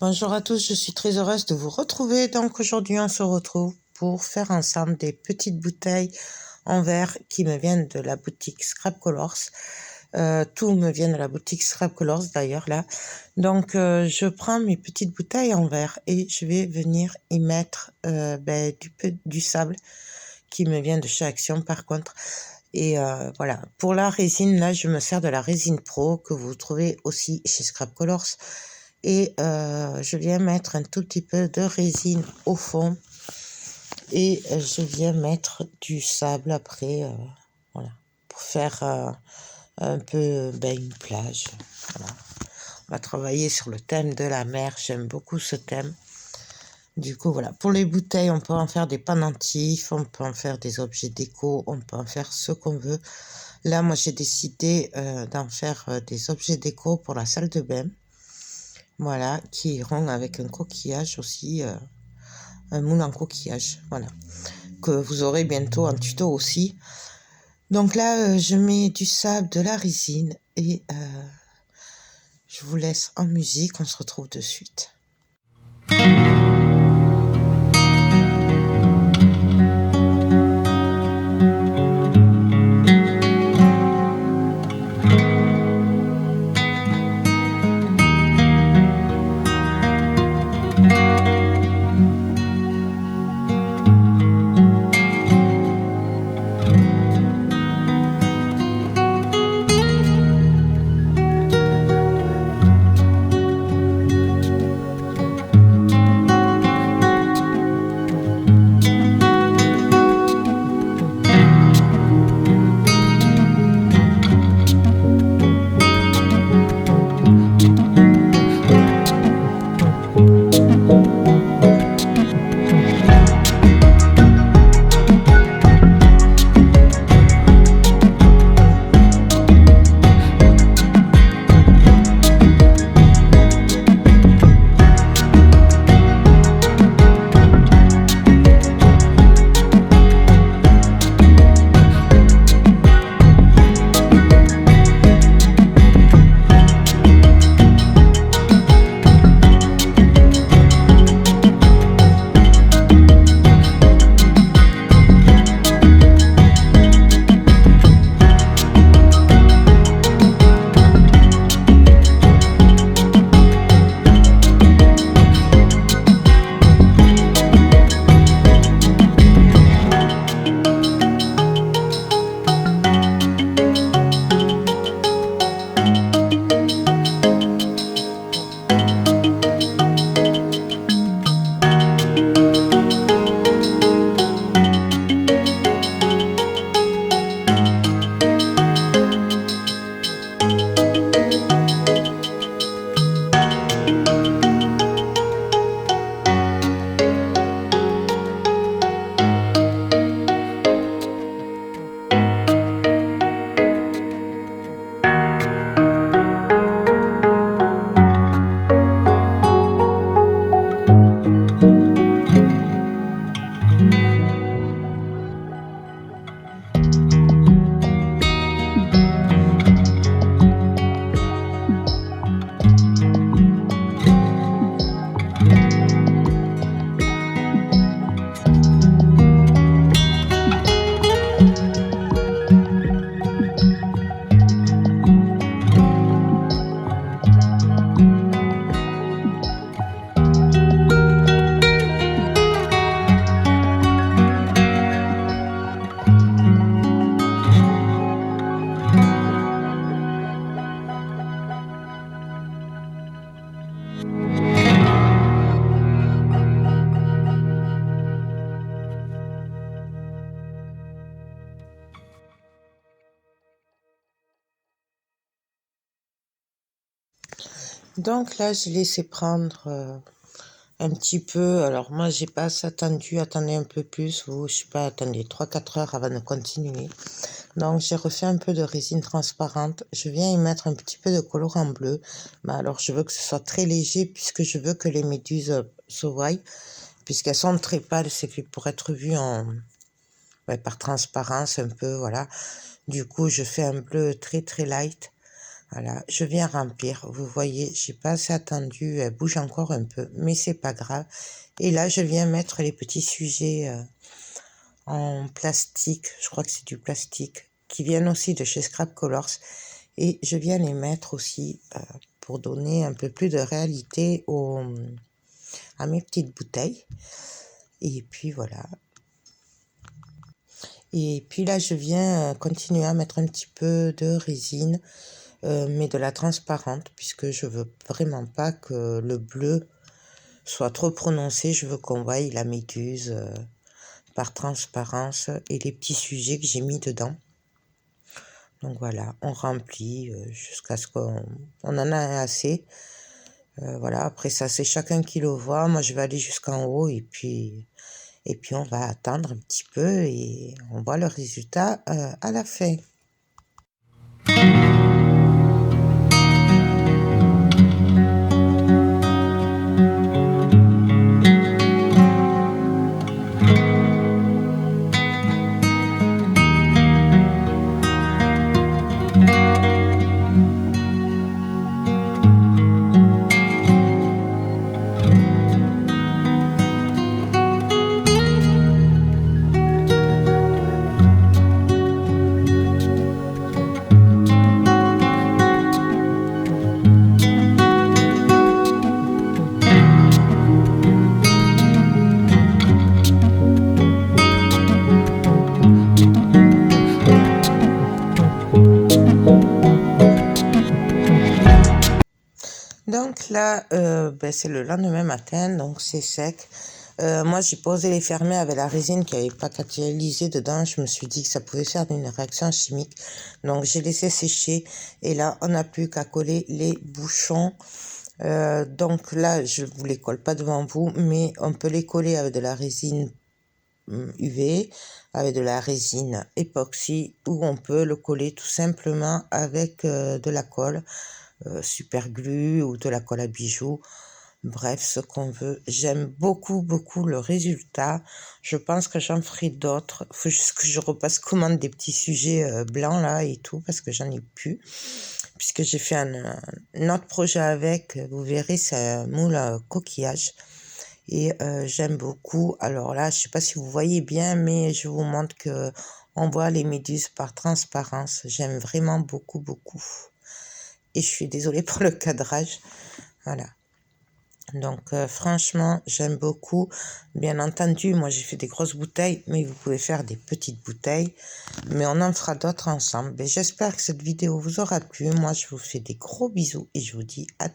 Bonjour à tous, je suis très heureuse de vous retrouver. Donc aujourd'hui, on se retrouve pour faire ensemble des petites bouteilles en verre qui me viennent de la boutique Scrap Colors. Tout me vient de la boutique Scrap Colors d'ailleurs là. Donc je prends mes petites bouteilles en verre et je vais venir y mettre du sable qui me vient de chez Action par contre. Et voilà, pour la résine, là, je me sers de la résine Pro que vous trouvez aussi chez Scrap Colors. Et je viens mettre un tout petit peu de résine au fond. Et je viens mettre du sable après, voilà, pour faire un peu une plage. Voilà. On va travailler sur le thème de la mer, j'aime beaucoup ce thème. Du coup, voilà, pour les bouteilles, on peut en faire des pendentifs, on peut en faire des objets déco, on peut en faire ce qu'on veut. Là, moi, j'ai décidé d'en faire des objets déco pour la salle de bain. Voilà, qui iront avec un coquillage aussi, un moule en coquillage, voilà, que vous aurez bientôt en tuto aussi. Donc là, je mets du sable, de la résine et je vous laisse en musique, on se retrouve de suite. Donc là, j'ai laissé prendre un petit peu. Alors moi, j'ai pas assez attendu. Attendez un peu plus. Vous, je sais pas, attendez 3-4 heures avant de continuer. Donc j'ai refait un peu de résine transparente. Je viens y mettre un petit peu de colorant bleu. Mais alors, je veux que ce soit très léger puisque je veux que les méduses se voient. Puisqu'elles sont très pâles, c'est fait pour être vues par transparence un peu, voilà. Du coup, je fais un bleu très très light. Voilà, je viens remplir. Vous voyez, j'ai pas assez attendu, elle bouge encore un peu, mais c'est pas grave. Et là, je viens mettre les petits sujets en plastique, je crois que c'est du plastique, qui viennent aussi de chez Scrap Colors. Et je viens les mettre aussi pour donner un peu plus de réalité à mes petites bouteilles. Et puis voilà. Et puis là, je viens continuer à mettre un petit peu de résine, mais de la transparente, puisque je veux vraiment pas que le bleu soit trop prononcé. Je veux qu'on voie la méduse par transparence et les petits sujets que j'ai mis dedans. Donc voilà, on remplit jusqu'à ce qu'on en a assez. Voilà, après ça, c'est chacun qui le voit. Moi, je vais aller jusqu'en haut et puis on va attendre un petit peu et on voit le résultat à la fin. Donc là, c'est le lendemain matin, donc c'est sec. Moi, j'ai posé les fermets avec la résine qui n'avait pas catalysé dedans. Je me suis dit que ça pouvait faire une réaction chimique. Donc, j'ai laissé sécher. Et là, on n'a plus qu'à coller les bouchons. Donc là, je ne vous les colle pas devant vous, mais on peut les coller avec de la résine UV, avec de la résine époxy, ou on peut le coller tout simplement avec de la colle. Super glue ou de la colle à bijoux, bref, ce qu'on veut. J'aime beaucoup le résultat. Je pense que j'en ferai d'autres. Faut juste que je repasse commande des petits sujets blancs là et tout, parce que j'en ai plus, puisque j'ai fait un autre projet avec, vous verrez, c'est un moule à coquillage. Et j'aime beaucoup. Alors là, je sais pas si vous voyez bien, mais je vous montre que on voit les méduses par transparence. J'aime vraiment beaucoup. Et je suis désolée pour le cadrage. Voilà. Donc franchement, j'aime beaucoup. Bien entendu, moi j'ai fait des grosses bouteilles, mais vous pouvez faire des petites bouteilles. Mais on en fera d'autres ensemble. J'espère que cette vidéo vous aura plu. Moi, je vous fais des gros bisous et je vous dis à